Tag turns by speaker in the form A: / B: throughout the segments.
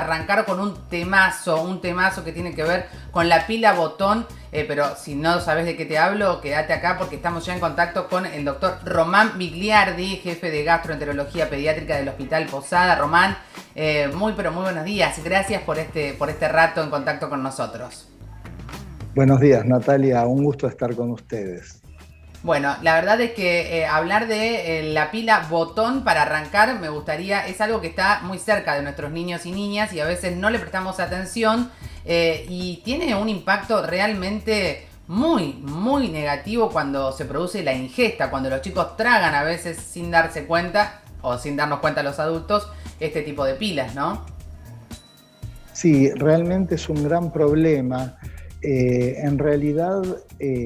A: arrancar con un temazo que tiene que ver con la pila botón, pero si no sabes de qué te hablo, quédate acá porque estamos ya en contacto con el doctor Román Bigliardi, jefe de gastroenterología pediátrica del Hospital Posada. Román, muy buenos días, gracias por este rato en contacto con nosotros.
B: Buenos días, Natalia, un gusto estar con ustedes.
A: Bueno, la verdad es que hablar de la pila botón para arrancar me gustaría, es algo que está muy cerca de nuestros niños y niñas y a veces no le prestamos atención y tiene un impacto realmente muy negativo cuando se produce la ingesta, cuando los chicos tragan a veces sin darse cuenta o sin darnos cuenta los adultos este tipo de pilas, ¿no?
B: Sí, realmente es un gran problema. En realidad,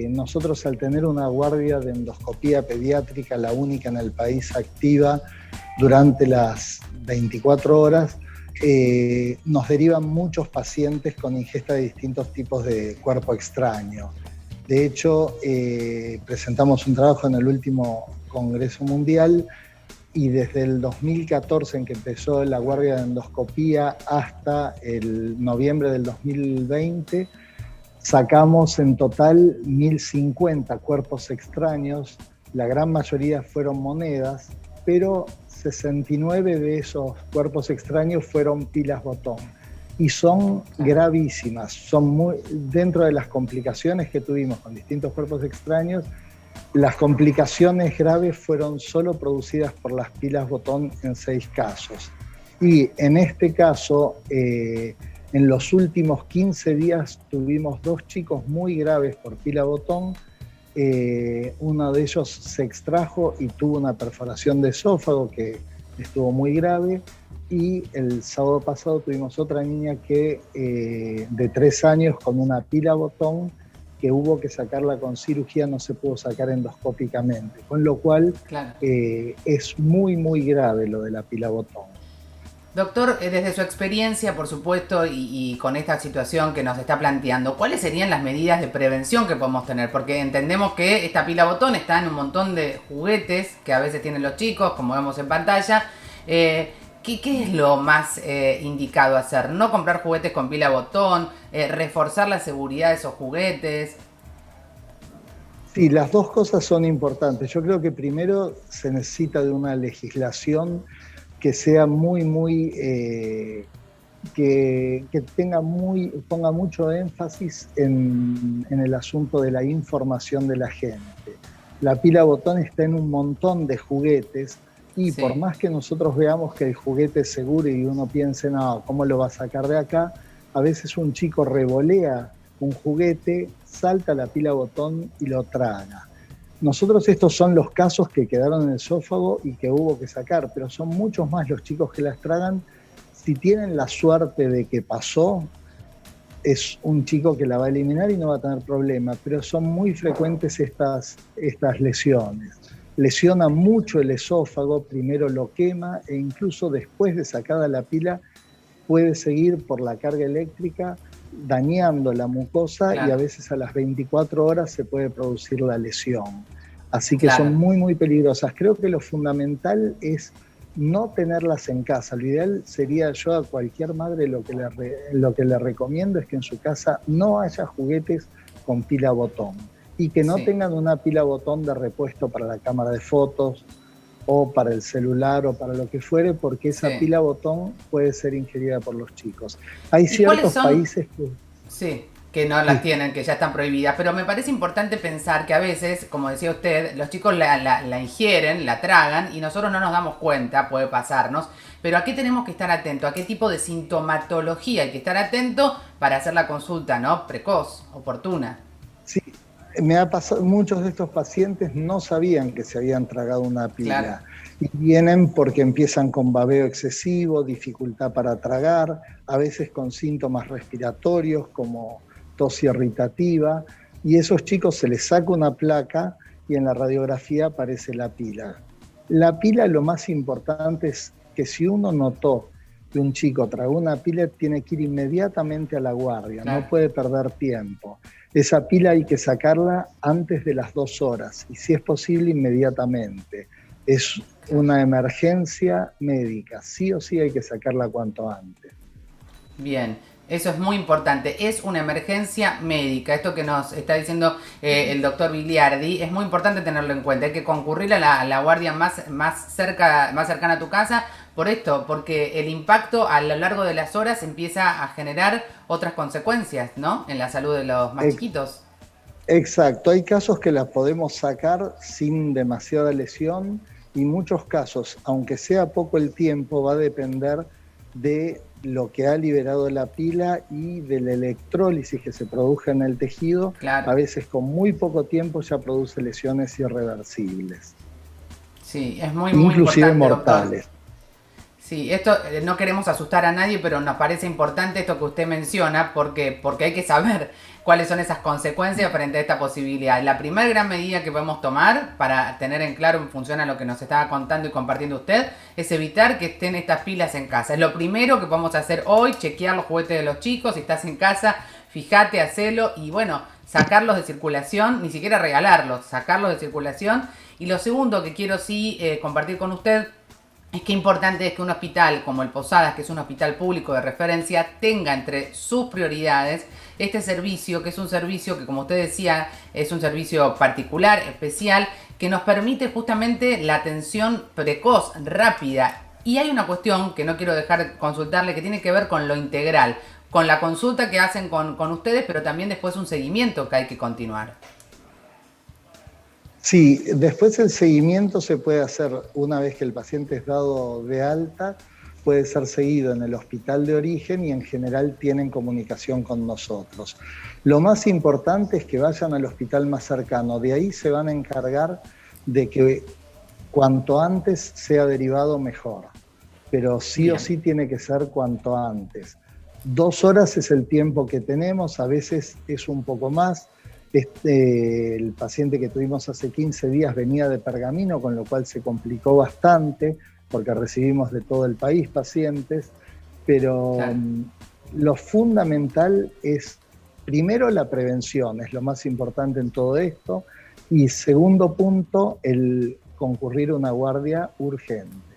B: nosotros al tener una guardia de endoscopía pediátrica, la única en el país activa durante las 24 horas, nos derivan muchos pacientes con ingesta de distintos tipos de cuerpo extraño. De hecho, presentamos un trabajo en el último Congreso Mundial y desde el 2014 en que empezó la guardia de endoscopía hasta el noviembre del 2020, sacamos en total 1050 cuerpos extraños, la gran mayoría fueron monedas, pero 69 de esos cuerpos extraños fueron pilas botón y son gravísimas, son dentro de las complicaciones que tuvimos con distintos cuerpos extraños, las complicaciones graves fueron solo producidas por las pilas botón en 6 casos. Y en este caso, en los últimos 15 días tuvimos 2 chicos muy graves por pila botón. Uno de ellos se extrajo y tuvo una perforación de esófago que estuvo muy grave. Y el sábado pasado tuvimos otra niña que, de 3 años con una pila botón que hubo que sacarla con cirugía, no se pudo sacar endoscópicamente. Con lo cual
A: claro,
B: es muy grave lo de la pila botón.
A: Doctor, desde su experiencia, por supuesto, y con esta situación que nos está planteando, ¿cuáles serían las medidas de prevención que podemos tener? Porque entendemos que esta pila botón está en un montón de juguetes que a veces tienen los chicos, como vemos en pantalla. ¿Qué es lo más indicado hacer? ¿No comprar juguetes con pila botón? ¿Reforzar la seguridad de esos juguetes?
B: Sí, las dos cosas son importantes. Yo creo que primero se necesita de una legislación que sea que ponga mucho énfasis en el asunto de la información de la gente. La pila botón está en un montón de juguetes y sí, por más que nosotros veamos que el juguete es seguro y uno piense, no, ¿cómo lo va a sacar de acá? A veces un chico revolea un juguete, salta la pila botón y lo traga. Nosotros estos son los casos que quedaron en el esófago y que hubo que sacar, pero son muchos más los chicos que las tragan. Si tienen la suerte de que pasó, es un chico que la va a eliminar y no va a tener problema, pero son muy frecuentes estas lesiones. Lesiona mucho el esófago, primero lo quema e incluso después de sacada la pila puede seguir por la carga eléctrica dañando la mucosa, claro, y a veces a las 24 horas se puede producir la lesión. Así que claro, son muy peligrosas. Creo que lo fundamental es no tenerlas en casa. Lo ideal sería, yo a cualquier madre lo que le recomiendo es que en su casa no haya juguetes con pila botón y que no tengan una pila botón de repuesto para la cámara de fotos o para el celular o para lo que fuere, porque esa pila botón puede ser ingerida por los chicos. Hay ciertos países que...
A: Sí, que no las tienen, que ya están prohibidas, pero me parece importante pensar que a veces, como decía usted, los chicos la ingieren, la tragan y nosotros no nos damos cuenta, puede pasarnos, pero ¿a qué tenemos que estar atentos? ¿A qué tipo de sintomatología hay que estar atento para hacer la consulta, ¿no? Precoz, oportuna?
B: Sí. Me ha pasado, muchos de estos pacientes no sabían que se habían tragado una pila. Claro. Y vienen porque empiezan con babeo excesivo, dificultad para tragar, a veces con síntomas respiratorios como tos irritativa, y a esos chicos se les saca una placa y en la radiografía aparece la pila. La pila, lo más importante es que si uno notó que un chico tragó una pila, tiene que ir inmediatamente a la guardia, claro, no puede perder tiempo. Esa pila hay que sacarla antes de las 2 horas y si es posible inmediatamente. Es una emergencia médica, sí o sí hay que sacarla cuanto antes.
A: Bien, eso es muy importante. Es una emergencia médica. Esto que nos está diciendo el doctor Biliardi es muy importante tenerlo en cuenta. Hay que concurrir a la guardia más cercana a tu casa por esto, porque el impacto a lo largo de las horas empieza a generar otras consecuencias, ¿no? En la salud de los más chiquitos.
B: Exacto, hay casos que las podemos sacar sin demasiada lesión y muchos casos, aunque sea poco el tiempo, va a depender de lo que ha liberado la pila y de la electrólisis que se produce en el tejido.
A: Claro.
B: A veces con muy poco tiempo ya produce lesiones irreversibles.
A: Sí, es muy, muy
B: Inclusive
A: importante, doctor.
B: mortales.
A: Sí, esto no queremos asustar a nadie, pero nos parece importante esto que usted menciona porque hay que saber cuáles son esas consecuencias frente a esta posibilidad. La primera gran medida que podemos tomar para tener en claro en función a lo que nos estaba contando y compartiendo usted es evitar que estén estas pilas en casa. Es lo primero que podemos hacer hoy, chequear los juguetes de los chicos. Si estás en casa, fíjate, hacelo y bueno, sacarlos de circulación, ni siquiera regalarlos, sacarlos de circulación. Y lo segundo que quiero sí compartir con usted es que importante es que un hospital como el Posadas, que es un hospital público de referencia, tenga entre sus prioridades este servicio, que es un servicio que, como usted decía, es un servicio particular, especial, que nos permite justamente la atención precoz, rápida. Y hay una cuestión que no quiero dejar de consultarle, que tiene que ver con lo integral, con la consulta que hacen con ustedes, pero también después un seguimiento que hay que continuar.
B: Sí, después el seguimiento se puede hacer una vez que el paciente es dado de alta, puede ser seguido en el hospital de origen y en general tienen comunicación con nosotros. Lo más importante es que vayan al hospital más cercano, de ahí se van a encargar de que cuanto antes sea derivado mejor, pero sí o sí tiene que ser cuanto antes. 2 horas es el tiempo que tenemos, a veces es un poco más. El paciente que tuvimos hace 15 días venía de Pergamino, con lo cual se complicó bastante, porque recibimos de todo el país pacientes, pero claro, lo fundamental es, primero, la prevención, es lo más importante en todo esto, y segundo punto, el concurrir a una guardia urgente.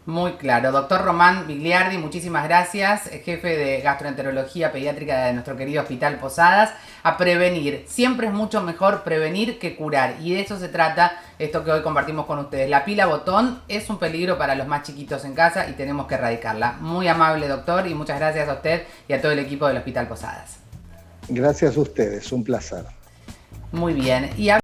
A: Muy claro. Doctor Román Biliardi, muchísimas gracias, jefe de gastroenterología pediátrica de nuestro querido Hospital Posadas. A prevenir. Siempre es mucho mejor prevenir que curar. Y de eso se trata esto que hoy compartimos con ustedes. La pila botón es un peligro para los más chiquitos en casa y tenemos que erradicarla. Muy amable, doctor, y muchas gracias a usted y a todo el equipo del Hospital Posadas.
B: Gracias a ustedes, un placer.
A: Muy bien. Y